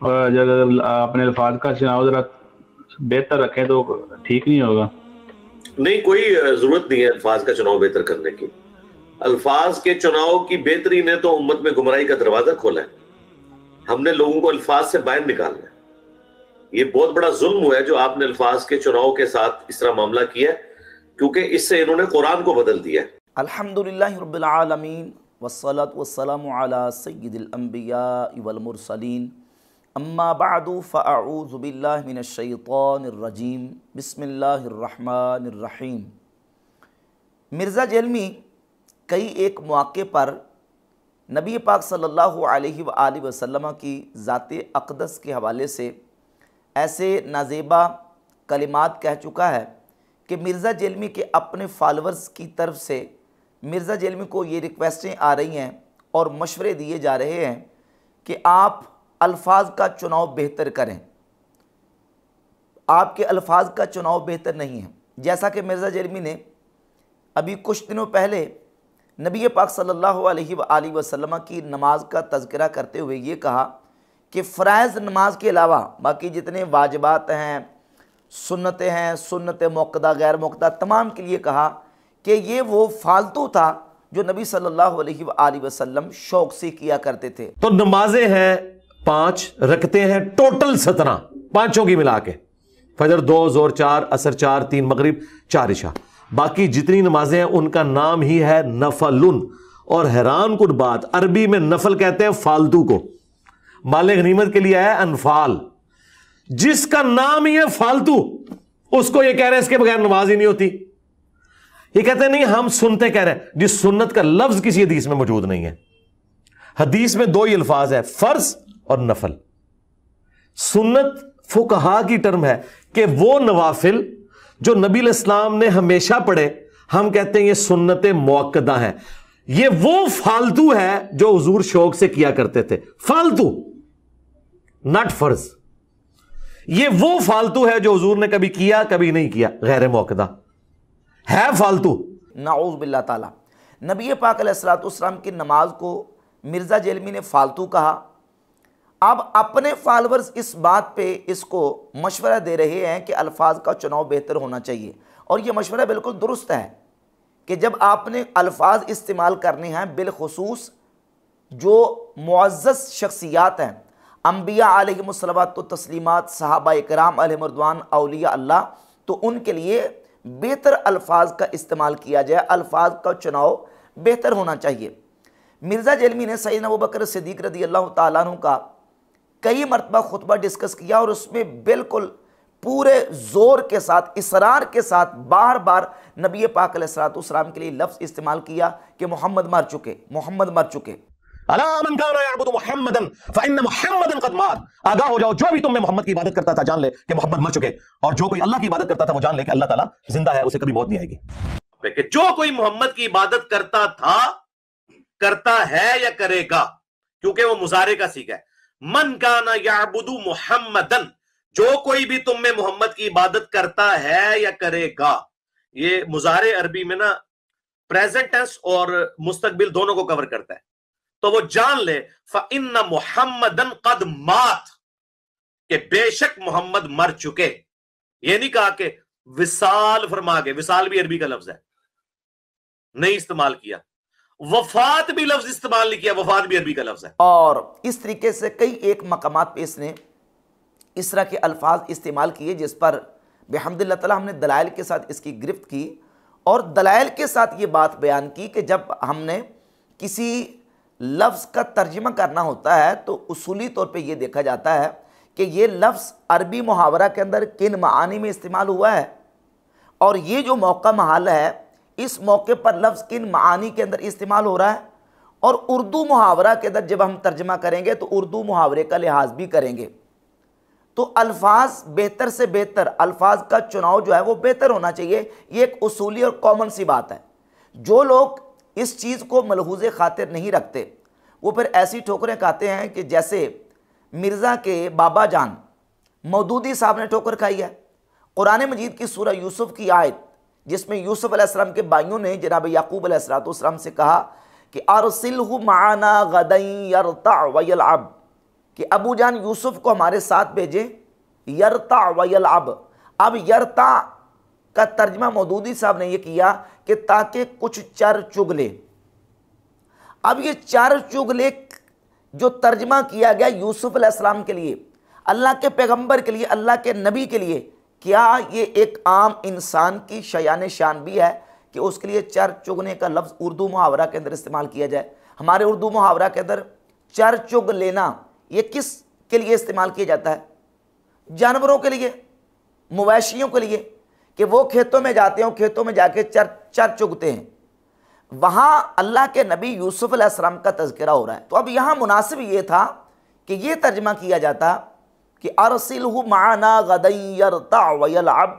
और अगर अपने अल्फाज का चुनाव जरा बेहतर रखें तो ठीक नहीं होगा? नहीं, कोई जरूरत नहीं है अल्फाज का चुनाव बेहतर करने की। अल्फाज के चुनाव की बेहतरी ने तो उम्मत में गुमराही का दरवाजा खोला है। हमने लोगों को अल्फाज से बाहर निकालना है। ये बहुत बड़ा जुल्म हुआ है जो आपने अल्फाज के चुनाव के साथ इस तरह मामला किया है, क्योंकि इससे इन्होंने कुरान को बदल दिया है। अल्हम्दुलिल्लाहि रब्बिल आलमीन वस्सलातु वस्सलामु अला सय्यिदिल अंबिया वल मुरसलीन अम्मा बअदु फ़अऊज़ु बिल्लाहि मिनश शैतानिर रजीम बिस्मिल्लाहिर रहमानिर रहीम। मिर्ज़ा जेलमी कई एक मौके पर नबी पाक सल्लल्लाहु अलैहि वआलिहि वसल्लम की ज़ात अक़दस के हवाले से ऐसे नाज़ेबा कलिमात कह चुका है कि मिर्ज़ा जेलमी के अपने फॉलोअर्स की तरफ से मिर्ज़ा जेलमी को ये रिक्वेस्टें आ रही हैं और मशवरे दिए जा रहे हैं कि आप अल्फाज का चुनाव बेहतर करें, आपके अल्फाज का चुनाव बेहतर नहीं है। जैसा कि मिर्ज़ा जेलमी ने अभी कुछ दिनों पहले नबी पाक सल्लल्लाहु अलैहि वसल्लम की नमाज का तज़किरा करते हुए ये कहा कि फ़राइज़ नमाज के अलावा बाकी जितने वाजिबात हैं, सुन्नतें हैं, सुन्नत मुक्कदा गैर मुक्कदा, तमाम के लिए कहा कि ये वो फालतू था जो नबी सल्लल्लाहु अलैहि वसल्लम शौक़ से किया करते थे। तो नमाजें हैं 5, रखते हैं टोटल 17, पांचों की मिला के, फजर 2, जोर 4, असर 4, 3 मगरिब, 4 इशा। बाकी जितनी नमाजें हैं उनका नाम ही है नफलुन। और हैरान कुन बात, अरबी में नफल कहते हैं फालतू को। माले गनीमत के लिए है अनफाल, जिसका नाम ही है फालतू, उसको ये कह रहे हैं इसके बगैर नमाज ही नहीं होती। ये कहते हैं नहीं हम सुनते कह रहे हैं, जिस सुन्नत का लफ्ज किसी हदीस में मौजूद नहीं है। हदीस में 2 ही अल्फाज है, फर्ज और नफल। सुन्नत फुकहा की टर्म है कि वो नवाफिल जो नबी इस्लाम ने हमेशा पढ़े, हम कहते हैं ये सुन्नत मुअक्कदा है। ये वो फालतू है जो हुजूर शौक से किया करते थे, फालतू, नॉट फर्ज। ये वो फालतू है जो हुजूर ने कभी किया कभी नहीं किया, गैर मुअक्कदा है फालतू। नाऊज़ बिल्लाह ताला। नबी पाक अलैहिस्सलातु वस्सलाम की नमाज को मिर्ज़ा जेलमी ने फालतू कहा। अब अपने फॉलोअर्स इस बात पे इसको मशवरा दे रहे हैं कि अल्फाज का चुनाव बेहतर होना चाहिए, और ये मशवरा बिल्कुल दुरुस्त है कि जब आपने अल्फाज इस्तेमाल करने हैं, बिलखुसूस जो मुअज़्ज़ज़ शख्सियात हैं, अम्बिया अलैहिमुस्सलातो तस्लीमात, सहाबा इकराम अलैहिम रिज़वान, औलिया अल्लाह, तो उनके लिए बेहतर अल्फाज का इस्तेमाल किया जाए, अल्फाज का चुनाव बेहतर होना चाहिए। मिर्ज़ा जेलमी ने सैयदना अबू बकर सिद्दीक़ रज़ी अल्लाह तआला अन्हु का कई मरतबा खुतबा डिस्कस किया और उसमें बिल्कुल पूरे ज़ोर के साथ, इसरार के साथ बार बार नबी पाक अलैहिस्सलातु वस्सलाम के लिए लफ्ज़ इस्तेमाल किया कि मोहम्मद मर चुके, मोहम्मद मर चुके। अला मन काना यअबुदु मुहम्मदन फइन्न मुहम्मदन क़द मात। आगाह हो जाओ, जो भी तुम में मोहम्मद की इबादत करता था जान ले कि मोहम्मद मर चुके, और जो कोई अल्लाह की इबादत करता था वो जान ले कि अल्लाह ताला जिंदा है, उसे कभी मौत नहीं आएगी। कि जो कोई मोहम्मद की इबादत करता था, करता है या करेगा, क्योंकि वो मुजारे का सीखा है। मन काना यअबुदु मुहम्मदन, जो कोई भी तुम में मोहम्मद की इबादत करता है या करेगा। ये मुजारे अरबी में ना प्रेजेंट टेंस और मुस्तकबिल दोनों को कवर करता है। तो वो जान ले फ़इन्न मुहम्मदन क़द मात, कि बेशक मोहम्मद मर चुके। ये नहीं कहा कि विसाल फरमा के, विसाल भी अरबी का लफ्ज है, नहीं इस्तेमाल किया। वफात भी लफ्ज इस्तेमाल नहीं किया, वफात भी अरबी का लफ्ज है। और इस तरीके से कई एक मकामात पे इसने इस तरह के अल्फाज इस्तेमाल किए, जिस पर बिहम्दिल्लाह ताला हमने दलाइल के साथ इसकी गिरफ्त की, और दलाइल के साथ ये बात बयान की कि जब हमने किसी लफ्ज़ का तर्जमा करना होता है तो उसूली तौर पे ये देखा जाता है कि ये लफ्ज़ अरबी मुहावरा के अंदर किन मानी में इस्तेमाल हुआ है, और ये जो मौका महल है इस मौके पर लफ्ज़ किन मानी के अंदर इस्तेमाल हो रहा है। और उर्दू मुहावरा के अंदर जब हम तर्जमा करेंगे तो उर्दू मुहावरे का लिहाज भी करेंगे। तो अल्फाज बेहतर से बेहतर, अल्फाज का चुनाव जो है वो बेहतर होना चाहिए। ये एक उसूली और कॉमन सी बात है। जो लोग इस चीज़ को मलहूज़े खातिर नहीं रखते वो फिर ऐसी ठोकरें खाते हैं कि जैसे मिर्ज़ा के बाबा जान मौदूदी साहब ने ठोकर खाई है। कुरान मजीद की सूरह यूसुफ की आयत, जिसमें यूसुफ अलैहिस्सलाम के भाइयों ने जनाब याकूब अलैहिस्सलाम से कहा कि अरसिलहु माना गदन यरता व यलअब, कि अबू जान यूसुफ को हमारे साथ भेजे, यरता वयलअब। अब यरता का तर्जमा मौदूदी साहब ने यह किया कि ताकि कुछ चर चुग ले। अब ये चर चुग ले जो तर्जमा किया गया यूसुफ अलैहिस्सलाम के लिए, अल्लाह के पैगंबर के लिए, अल्लाह के नबी के लिए, क्या ये एक आम इंसान की शयान शान भी है कि उसके लिए चर चुगने का लफ्ज़ उर्दू मुहावरा के अंदर इस्तेमाल किया जाए? हमारे उर्दू मुहावरा के अंदर चर चुग लेना ये किस के लिए इस्तेमाल किया जाता है? जानवरों के लिए, मवेशियों के लिए, कि वो खेतों में जाते हैं, खेतों में जाके चर चुगते हैं। वहाँ अल्लाह के नबी यूसुफ अलैहिस्सलाम का तज़किरा हो रहा है। तो अब यहाँ मुनासिब ये था कि ये तर्जमा किया जाता कि अरसिलहु माना गदन यरता वयलअब,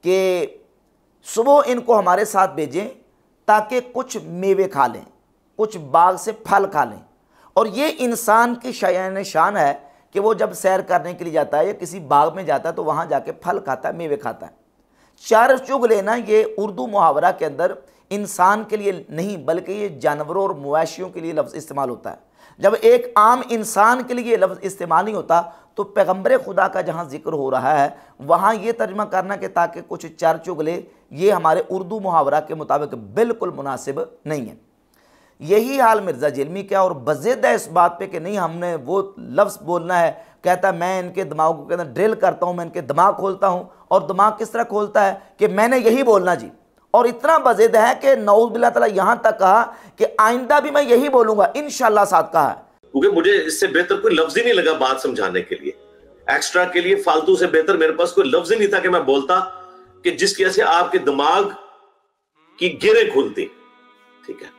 कि सुबह इनको हमारे साथ भेजें ताकि कुछ मेवे खा लें, कुछ बाग से फल खा लें। और ये इंसान की शान शान है कि वो जब सैर करने के लिए जाता है या किसी बाग में जाता है तो वहाँ जाके फल खाता है, मेवे खाता है। चर चुग लेना ये उर्दू मुहावरा के अंदर इंसान के लिए नहीं बल्कि ये जानवरों और मवेशियों के लिए लफ्ज़ इस्तेमाल होता है। जब एक आम इंसान के लिए ये लफ्ज़ इस्तेमाल नहीं होता तो पैगंबर खुदा का जहाँ जिक्र हो रहा है वहाँ ये तर्जमा करना कि ताकि कुछ चर चुग ले, ये हमारे उर्दू मुहावरा के मुताबिक बिल्कुल मुनासिब नहीं है। यही हाल मिर्ज़ा जिल्मी का, और बज़िद है इस बात पे कि नहीं हमने वो लफ्ज़ बोलना है। कहता मैं इनके दिमाग के अंदर ड्रिल करता हूँ, मैं इनके दिमाग खोलता हूँ। और दिमाग किस तरह खोलता है कि मैंने यही बोलना जी, और इतना बज़िद है कि नऊज़ बिल्लाह ताला यहाँ तक कहा कि आइंदा भी मैं यही बोलूँगा इंशाअल्लाह साथ कहा है। क्योंकि मुझे इससे बेहतर कोई लफ्ज ही नहीं लगा बात समझाने के लिए, एक्स्ट्रा के लिए, फालतू से बेहतर मेरे पास कोई लफ्ज ही नहीं था कि मैं बोलता कि जिसकी वजह से आपके दिमाग की गिरें खुलती। ठीक है,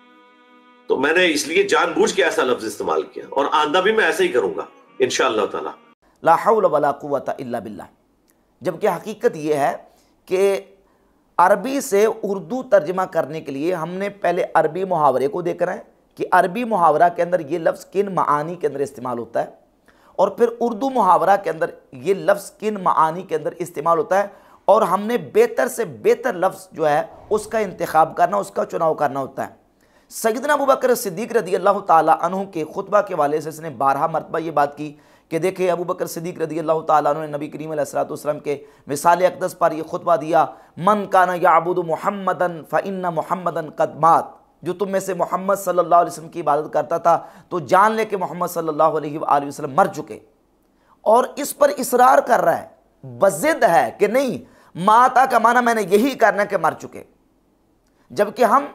तो मैंने इसलिए जानबूझ के ऐसा लफ्ज इस्तेमाल किया और आंदा भी मैं ऐसे ही करूंगा इंशाअल्लाह ताला। ला हौल वला कुव्वता इल्ला बिल्लाह। जबकि हकीकत यह है कि अरबी से उर्दू तर्जमा करने के लिए हमने पहले अरबी मुहावरे को देखना है कि अरबी मुहावरा के अंदर ये लफ्ज़ किन मानी के अंदर इस्तेमाल होता है, और फिर उर्दू मुहावरा के अंदर ये लफ्ज़ किन मानी के अंदर इस्तेमाल होता है, और हमने बेहतर से बेहतर लफ्ज़ जो है उसका इंतखाब करना, उसका चुनाव करना होता है। सैयदना अबू बकर सिद्दीक़ रज़ी अल्लाह ताला अन्हु के खुतबा के वाले से इसने 12 मरतबा ये बात की कि देखिए अबू बकर सिद्दीक़ रज़ी अल्लाह ताला अन्हु ने नबी करीम अलैहिस्सलातु वस्सलाम के मिसाल अक़दस पर यह खुतबा दिया, मन काना याबुदु मुहम्मदन फ़इन्ना मुहम्मदन क़द मात। जो तुम में से मोहम्मद सल्लल्लाहु अलैहि वसल्लम की इबादत करता था तो जान ले कि मोहम्मद सल्लल्लाहु अलैहि वसल्लम मर चुके। और इस पर इसरार कर रहा है, बज़िद है कि नहीं माता का माना मैंने यही करना कि मर चुके। जबकि हम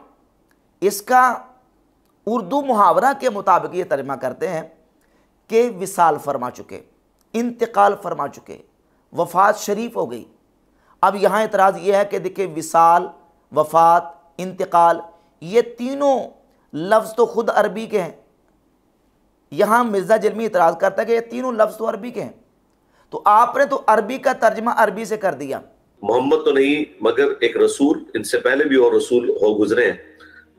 इसका उर्दू मुहावरा के मुताबिक ये तर्जमा करते हैं कि विसाल फरमा चुके, इंतकाल फरमा चुके, वफ़ात शरीफ हो गई। अब यहाँ एतराज़ ये है कि देखिए विसाल, वफ़ात, इंतकाल ये तीनों लफ्ज़ तो खुद अरबी के हैं। यहाँ मिर्ज़ा जिल्मी इतराज़ करता है कि ये तीनों लफ्ज़ तो अरबी के हैं, तो आपने तो अरबी का तर्जमा अरबी से कर दिया। मोहम्मद तो नहीं मगर एक रसूल, इनसे पहले भी और रसूल हो गुजरे हैं,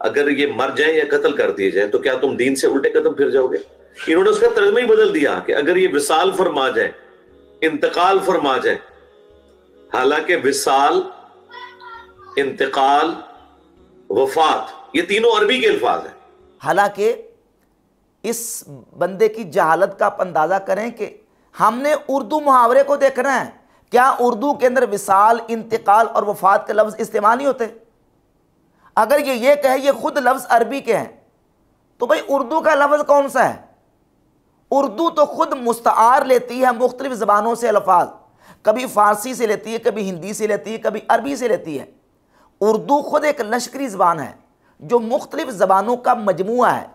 अगर ये मर जाएं या कत्ल कर दिए जाएं तो क्या तुम दीन से उल्टे कदम फिर जाओगे? इन्होंने उसका तर्जमा ही बदल दिया कि अगर ये विसाल फरमा जाए, इंतकाल फरमा जाए। हालांकि विसाल, इंतकाल, वफात ये तीनों अरबी के अल्फाज हैं। हालांकि इस बंदे की जहालत का आप अंदाजा करें कि हमने उर्दू मुहावरे को देखना है, क्या उर्दू के अंदर विसाल, इंतकाल और वफात के लफ्ज़ इस्तेमाल नहीं होते? अगर ये कहे ये खुद लफ्ज़ अरबी के हैं तो भाई उर्दू का लफ्ज़ कौन सा है? उर्दू तो खुद मुस्तार लेती है मुख्तलिफ ज़बानों से अल्फाज, कभी फ़ारसी से लेती है, कभी हिंदी से लेती है, कभी अरबी से लेती है। उर्दू खुद एक लश्करी ज़बान है जो मुख्तलिफ ज़बानों का मजमूआ है,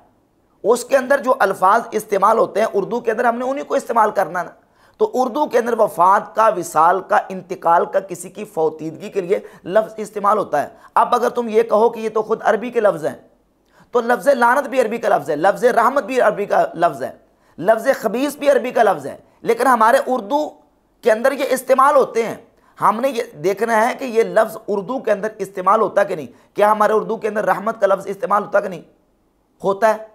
उसके अंदर जो अल्फाज इस्तेमाल होते हैं उर्दू के अंदर हमने उन्हीं को इस्तेमाल करना ना। तो उर्दू के अंदर वफ़ात का, विसाल का, इंतकाल का, किसी की फौतीदगी के लिए लफ्ज़ इस्तेमाल होता है। अब अगर तुम ये कहो कि ये तो खुद अरबी के लफ्ज़ हैं तो लफ्ज़ लानत भी अरबी का लफ्ज़ है, लफ्ज़ रहमत भी अरबी का लफ्ज़ है, लफ्ज़ खबीस भी अरबी का लफ्ज़ है, लेकिन हमारे उर्दू के अंदर ये इस्तेमाल होते हैं। हमने ये देखना है कि ये लफ्ज़ उर्दू के अंदर इस्तेमाल होता कि नहीं। क्या हमारे उर्दू के अंदर रहमत का लफ्ज़ इस्तेमाल होता कि नहीं? होता है।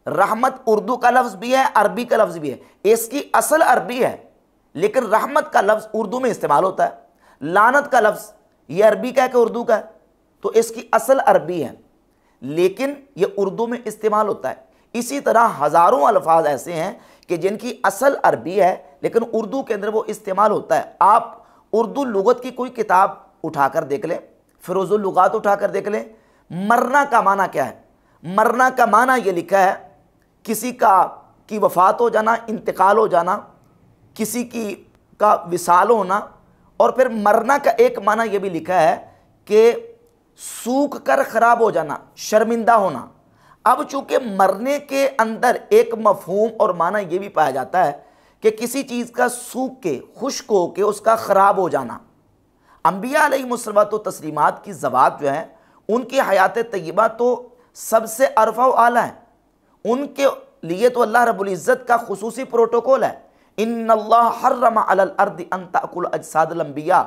रहमत उर्दू का लफ्ज़ भी है, अरबी का लफ्ज़ भी है, इसकी असल अरबी है लेकिन रहमत का लफ्ज़ उर्दू में इस्तेमाल होता है। लानत का लफ्ज़ ये अरबी का है कि उर्दू का है? तो इसकी असल अरबी है लेकिन ये उर्दू में इस्तेमाल होता है। इसी तरह हज़ारों अल्फाज ऐसे हैं कि जिनकी असल अरबी है लेकिन उर्दू के अंदर वो इस्तेमाल होता है। आप उर्दू लुगत की कोई किताब उठाकर देख लें, फिरोज़ुल लुगात उठाकर देख लें, मरना का माना क्या है। मरना का माना ये लिखा है किसी की वफ़ात हो जाना, इंतकाल हो जाना, किसी का विसाल होना। और फिर मरना का एक माना ये भी लिखा है कि सूख कर ख़राब हो जाना, शर्मिंदा होना। अब चूंकि मरने के अंदर एक मफहूम और माना ये भी पाया जाता है कि किसी चीज़ का सूख के, खुश्क हो के उसका ख़राब हो जाना। अंबिया अलैहिमुस्सलातो तस्लीमात की ज़वात जो है उनकी हयात तय्यबा तो सबसे अरफ़ा व आला है। उनके लिए तो अल्लाह रब्बुल इज़्ज़त का खुसूसी प्रोटोकॉल है। इन्नल्लाह हर्रमा अलल अर्दि अन ताकुल अजसादल अंबिया,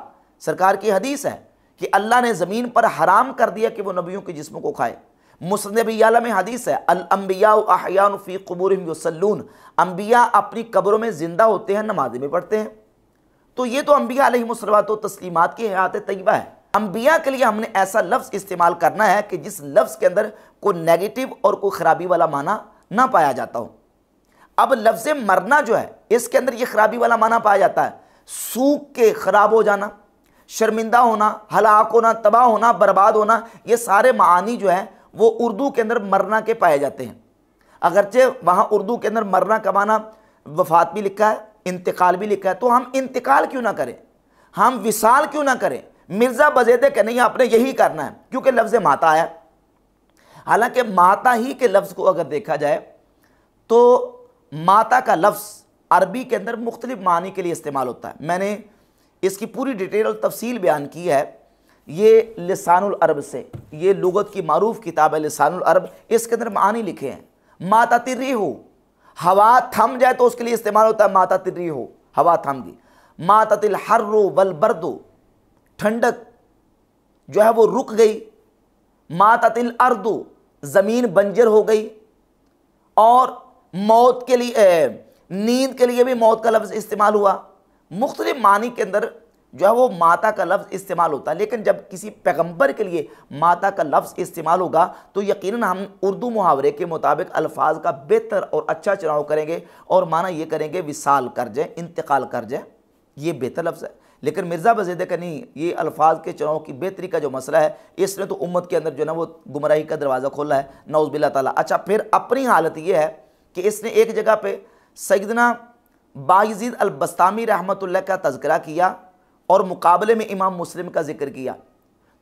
सरकार की हदीस है कि अल्लाह ने ज़मीन पर हराम कर दिया कि वो नबियों के जिस्मों को खाए। मुस्नद अबी याला में हदीस है अल अंबिया अहयान फ़ी क़ुबूरिहिम युसल्लून, अंबिया अपनी कब्रों में ज़िंदा होते हैं, नमाज़ें में पढ़ते हैं। तो ये तो अंबिया अलैहिमुस्सलातो तस्लीमात की हयात तय्यबा है। अंबिया के लिए हमने ऐसा लफ्ज़ इस्तेमाल करना है कि जिस लफ्ज़ के अंदर कोई नेगेटिव और कोई ख़राबी वाला माना ना पाया जाता हो। अब लफ्ज़ मरना जो है इसके अंदर ये खराबी वाला माना पाया जाता है, सूख के ख़राब हो जाना, शर्मिंदा होना, हलाक होना, तबाह होना, बर्बाद होना। ये सारे मानी जो है वो उर्दू के अंदर मरना के पाए जाते हैं। अगरचे वहाँ उर्दू के अंदर मरना का माना वफ़ात भी लिखा है, इंतकाल भी लिखा है। तो हम इंतकाल क्यों ना करें, हम विसाल क्यों ना करें। मिर्ज़ा बज़ेदे के नहीं, आपने यही करना है क्योंकि लफ्ज़ माता आया। हालांकि माता ही के लफ्ज़ को अगर देखा जाए तो माता का लफ्ज़ अरबी के अंदर मुख्तलिफ मानी के लिए इस्तेमाल होता है। मैंने इसकी पूरी डिटेल और तफसील बयान की है। ये लिसानुल अरब से, ये लुगत की मारूफ किताब है लिसानुल अरब, इसके अंदर मानी लिखे हैं। माता तिर्री हो, हवा थम जाए तो उसके लिए इस्तेमाल होता है माता तिर्री हो, हवा थम गई। माता तिल हर्रो वल बर्दो, ठंडक जो है वो रुक गई। माता तिल अर्दो, ज़मीन बंजर हो गई। और मौत के लिए, नींद के लिए भी मौत का लफ्ज़ इस्तेमाल हुआ। मुख्तलिफ मानी के अंदर जो है वो माता का लफ्ज़ इस्तेमाल होता है। लेकिन जब किसी पैगंबर के लिए माता का लफ्ज़ इस्तेमाल होगा तो यकीनन हम उर्दू मुहावरे के मुताबिक अल्फाज का बेहतर और अच्छा चुनाव करेंगे और माना ये करेंगे विसाल कर जाए, इंतकाल कर जाए, ये बेहतर लफ्ज़ है। लेकिन मिर्ज़ा बज़ेदे का नहीं, ये अल्फाज के चुनाव की बेहतरी का जो मसला है इसने तो उम्मत के अंदर जो है ना वो गुमराही का दरवाज़ा खोला है, नऊज़ बिल्लाह ताला। अच्छा, फिर अपनी हालत ये है कि इसने एक जगह पे सैयदना बायज़ीद अल-बस्तामी रहमतुल्लाह का तज़किरा किया और मुकाबले में इमाम मुस्लिम का जिक्र किया।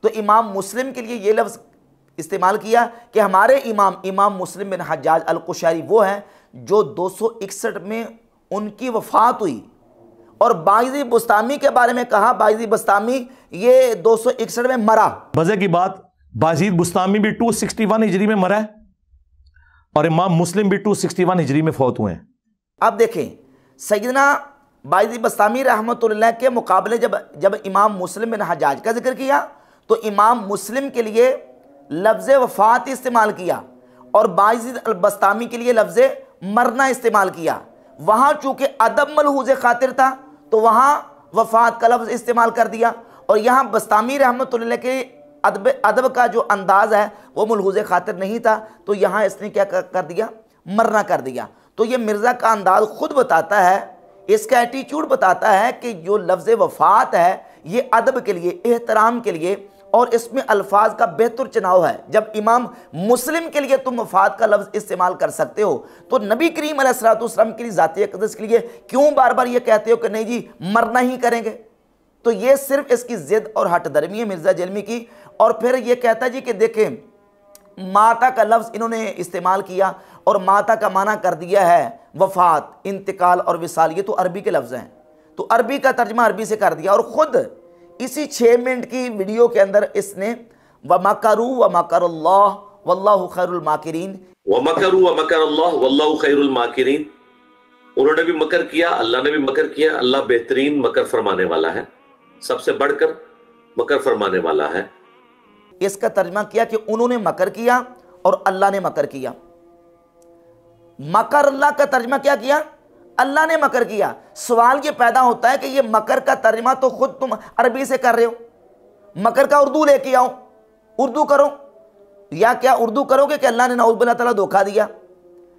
तो इमाम मुस्लिम के लिए ये लफ्ज़ इस्तेमाल किया कि हमारे इमाम मुस्लिम बिन हज्जाज अल-कुशैरी वो हैं जो 261 में उनकी वफ़ात हुई। और बायज़ीद बुस्तामी के बारे में कहा, बायज़ीद बुस्तामी ये 261 में मरा। मजे की बात, बायज़ीद बुस्तामी भी 261 हिजरी में मरा है और इमाम मुस्लिम भी 261 हिजरी में फौत हुए हैं। अब देखें, सैयदना बायज़ीद बस्तामी रहमतुल्लाह के मुकाबले जब इमाम मुस्लिम बिन हज्जाज का जिक्र किया तो इमाम मुस्लिम के लिए लफ्ज़ वफ़ात इस्तेमाल किया और बायज़ीद अल-बस्तामी के लिए लफ्ज़ मरना इस्तेमाल किया। वहाँ चूँकि अदब मलहूज़ खातिर था तो वहाँ वफ़ात का लफ्ज़ इस्तेमाल कर दिया। और यहाँ बस्तामी रहमतुल्लाह के अदब का जो अंदाज़ है वो मलहूज़ खातिर नहीं था, तो यहाँ इसने क्या कर दिया, मरना कर दिया। तो ये मिर्ज़ा का अंदाज़ ख़ुद बताता है, इसका एटीट्यूड बताता है कि जो लफ्ज़ वफ़ात है ये अदब के लिए, एहतराम के लिए और इसमें अल्फाज का बेहतर चुनाव है। जब इमाम मुस्लिम के लिए तुम वफ़ात का लफ्ज़ इस्तेमाल कर सकते हो तो नबी करीम अलैहिस्सलाम की ज़ाती अक़दस के लिए क्यों बार बार ये कहते हो कि नहीं जी मरना ही करेंगे। तो ये सिर्फ इसकी ज़िद और हट दर्मी है मिर्ज़ा जलमी की। और फिर ये कहता जी कि देखें माता का लफ्ज़ इन्होंने इस्तेमाल किया और माता का माना कर दिया है वफ़ात, इंतकाल और विसाल, ये तो अरबी के लफ्ज़ हैं, तो अरबी का तर्जमा अरबी से कर दिया। और ख़ुद इसी 6 मिनट की वीडियो के अंदर इसने वमकरू वमकरुल्लाह वल्लाहु खैरुल माकिरीन, वमकरू वमकरुल्लाह वल्लाहु खैरुल माकिरीन, उन्होंने भी मकर किया, अल्लाह ने भी मकर किया, अल्लाह बेहतरीन मकर फरमाने वाला है, सबसे बढ़कर मकर फरमाने वाला है। इसका तर्जमा किया कि उन्होंने मकर किया और अल्लाह ने मकर किया। मकर अल्लाह का तर्जमा क्या किया, अल्लाह ने मकर किया। सवाल ये पैदा होता है कि ये मकर का तर्जमा तो खुद तुम अरबी से कर रहे हो, मकर का उर्दू लेके आओ, उर्दू करो। या क्या उर्दू करोगे कि अल्लाह ने नऊज़ बिल्लाह ताला धोखा दिया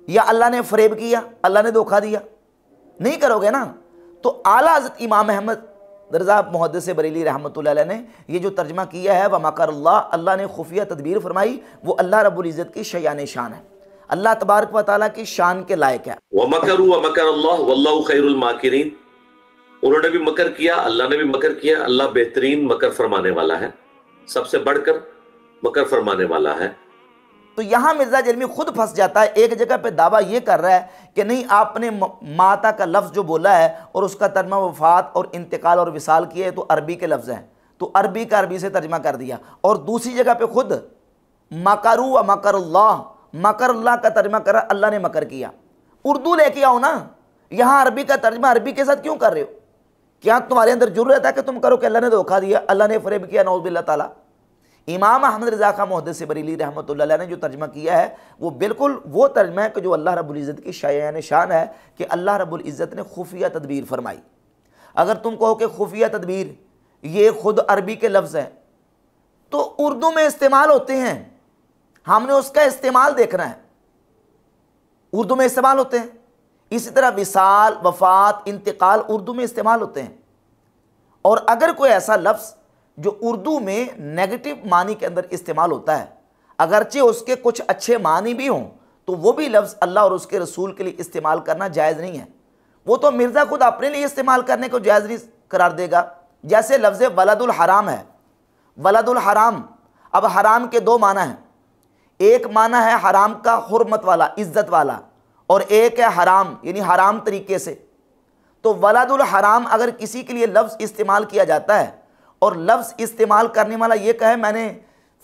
या अल्लाह ने फरेब किया, अल्लाह ने धोखा दिया। नहीं करोगे ना। तो आला हज़रत इमाम अहमद रज़ा मुहद्दिस बरेली रहमतुल्लाह अलैह ने ये जो तर्जमा किया है, व मकरुल्लाह, अल्लाह ने खुफिया तदबीर फरमाई, वो अल्लाह रब्बुल इज़्ज़त की शयान शान है, अल्लाह तबारक व तआला की शान के लायक है। व मकरू व मकरुल्लाह वल्लाहु खैरुल माकिरीन, उन्होंने भी मकर किया, अल्लाह ने भी मकर किया, अल्लाह बेहतरीन मकर फरमाने वाला है, सबसे बढ़कर मकर फरमाने वाला है। तो यहाँ मिर्ज़ा जलमी खुद फंस जाता है, एक जगह पे दावा ये कर रहा है कि नहीं आपने माता का लफ्ज़ जो बोला है और उसका तर्जमा वफ़ात और इंतकाल और विसाल किया है तो अरबी के लफ्ज़ हैं, तो अरबी का अरबी से तर्जमा कर दिया। और दूसरी जगह पे खुद मकरू व मकरुल्लाह, मकरुल्लाह का तर्जमा करा अल्लाह ने मकर किया। उर्दू लेके आओ ना, यहाँ अरबी का तर्जमा अरबी के साथ क्यों कर रहे हो? क्या तुम्हारे अंदर जुर्रत है कि तुम करो कि अल्लाह ने धोखा दिया, अल्लाह ने फरेब किया, नौज़ बिल्लाह ताला। इमाम अहमद रज़ा खां मुहद्दिस बरेली रहमतुल्लाह अलैह ने जो तर्जमा किया है वो बिल्कुल वो तर्जमा है कि जो अल्लाह रब्बुल इज़्ज़त की शायान शान है कि अल्लाह रब्बुल इज़्ज़त ने खुफिया तदबीर फरमाई। अगर तुम कहो कि खुफिया तदबीर ये खुद अरबी के लफ्ज़ हैं तो उर्दू में इस्तेमाल होते हैं, हमने उसका इस्तेमाल देखना है, उर्दू में इस्तेमाल होते हैं। इसी तरह विसाल, वफ़ात, इंतकाल उर्दू में इस्तेमाल होते हैं। और अगर कोई ऐसा लफ्ज़ जो उर्दू में नेगेटिव मानी के अंदर इस्तेमाल होता है, अगरचे उसके कुछ अच्छे मानी भी हों, तो वो भी लफ्ज़ अल्लाह और उसके रसूल के लिए इस्तेमाल करना जायज़ नहीं है। वो तो मिर्ज़ा खुद अपने लिए इस्तेमाल करने को जायज़ नहीं करार देगा। जैसे लफ्ज़ वलदुल हराम है, वलदुल हराम, अब हराम के दो माना हैं, एक माना है हराम का हुर्मत वाला, इज़्ज़त वाला, और एक है हराम यानी हराम तरीके से। तो वलदुल हराम अगर किसी के लिए लफ्ज़ इस्तेमाल किया जाता है और लफ्ज़ इस्तेमाल करने वाला ये कहे मैंने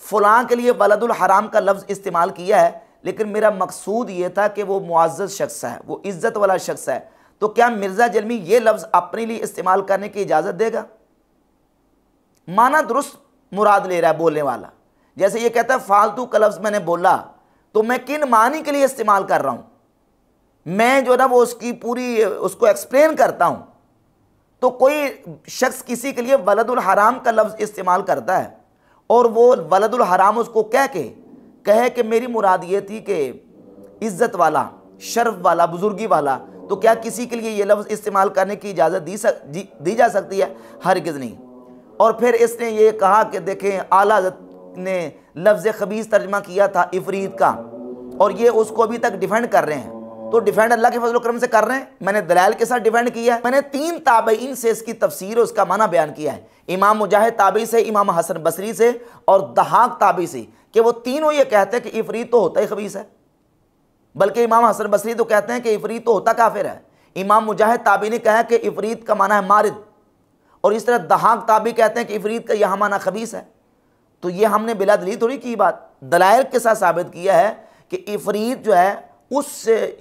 फ़लाँ के लिए वलदुल हराम का लफ्ज़ इस्तेमाल किया है, लेकिन मेरा मकसूद ये था कि वो मुअज़्ज़ज़ शख्स है, वो इज़्ज़त वाला शख्स है, तो क्या मिर्ज़ा जलमी ये लफ्ज़ अपने लिए इस्तेमाल करने की इजाज़त देगा? माना दुरुस्त मुराद ले रहा है बोलने वाला। जैसे ये कहता है फालतू का लफ्ज़ मैंने बोला तो मैं किन मानी के लिए इस्तेमाल कर रहा हूँ, मैं जो ना वो उसकी पूरी उसको एक्सप्लेन करता हूँ। तो कोई शख्स किसी के लिए वलदुल हराम का लफ्ज़ इस्तेमाल करता है और वो वलदुल हराम उसको कहे कि मेरी मुराद ये थी कि इज़्ज़त वाला, शर्फ वाला, बुजुर्गी वाला, तो क्या किसी के लिए ये लफ्ज़ इस्तेमाल करने की इजाज़त दी जा सकती है? हरगिज़ नहीं। और फिर इसने ये कहा कि देखें आला हज़रत ने लफ्ज़ खबीस तर्जमा किया था इफ़रीत का, और ये उसको अभी तक डिफेंड कर रहे हैं। तो डिफेंड अल्लाह के फजल करम से कर रहे हैं, मैंने दलाइल के साथ डिफेंड किया है। मैंने 3 ताबईन से इसकी तफसीर और उसका माना बयान किया है, इमाम मुजाहिद ताबी से, इमाम हसन बसरी से और दहाक ताबी से, कि वो तीनों ये कहते हैं कि इफ़रीत तो होता ही खबीस है, बल्कि इमाम हसन बसरी तो कहते हैं कि इफ़रीत तो होता काफिर है। इमाम मुजाहिद ताबी ने कहा कि इफ़रीत का माना है मारिद, और इस तरह दहाक ताबी कहते हैं कि इफ़रीत का यहाँ माना खबीस है। तो ये हमने बिला दलील थोड़ी की बात, दलाइल के साथ साबित किया है कि इफ़रीत जो है उस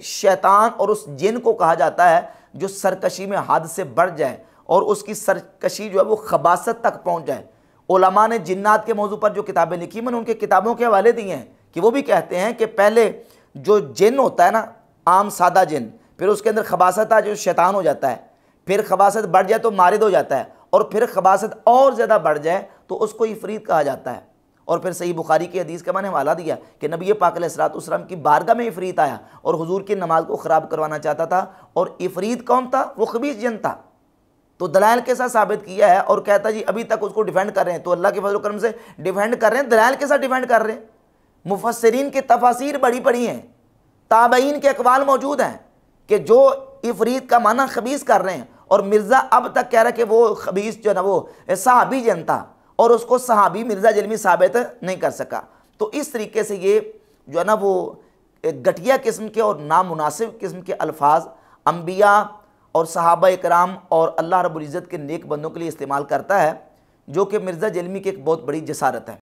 शैतान और उस जिन को कहा जाता है जो सरकशी में हद से बढ़ जाए और उसकी सरकशी जो है वो खबासत तक पहुंच जाए। उलमा ने जिन्नात के मौजू पर जो किताबें लिखी, मैंने उनके किताबों के हवाले दिए हैं कि वो भी कहते हैं कि पहले जो जिन होता है ना, आम सादा जिन, फिर उसके अंदर खबासत आ जो शैतान हो जाता है, फिर खबासत बढ़ जाए तो मारिद हो जाता है, और फिर खबासत और ज़्यादा बढ़ जाए तो उसको इफ़रीत कहा जाता है। और फिर सही बुखारी की हदीस का मैंने हवाला दिया कि नबी पाक अलैहिस्सलाम की बारगाह में इफ़रीत आया और हुजूर की नमाज को ख़राब करवाना चाहता था, और इफ़रीत कौन था? वो खबीस जिन था। तो दलाइल के साथ साबित किया है, और कहता जी अभी तक उसको डिफेंड कर रहे हैं। तो अल्लाह के फजल करम से डिफेंड कर रहे हैं, दलाइल के साथ डिफेंड कर रहे हैं। मुफस्सिरीन की तफासीर बड़ी पड़ी हैं, ताबईन के अक़वाल मौजूद हैं कि जो इफ़रीत का माना खबीस कर रहे हैं, और मिर्ज़ा अब तक कह रहा है कि वो खबीस जो है ना वो सहाबी जन था, और उसको सहाबी मिर्ज़ा जलमी साबित नहीं कर सका। तो इस तरीके से ये जो है ना वो घटिया किस्म के और नामुनासिब किस्म के अल्फाज अंबिया और सहाबा इकराम और अल्लाह रब्बुल इज़्ज़त के नेक बंदों के लिए इस्तेमाल करता है, जो कि मिर्ज़ा जलमी की एक बहुत बड़ी जसारत है।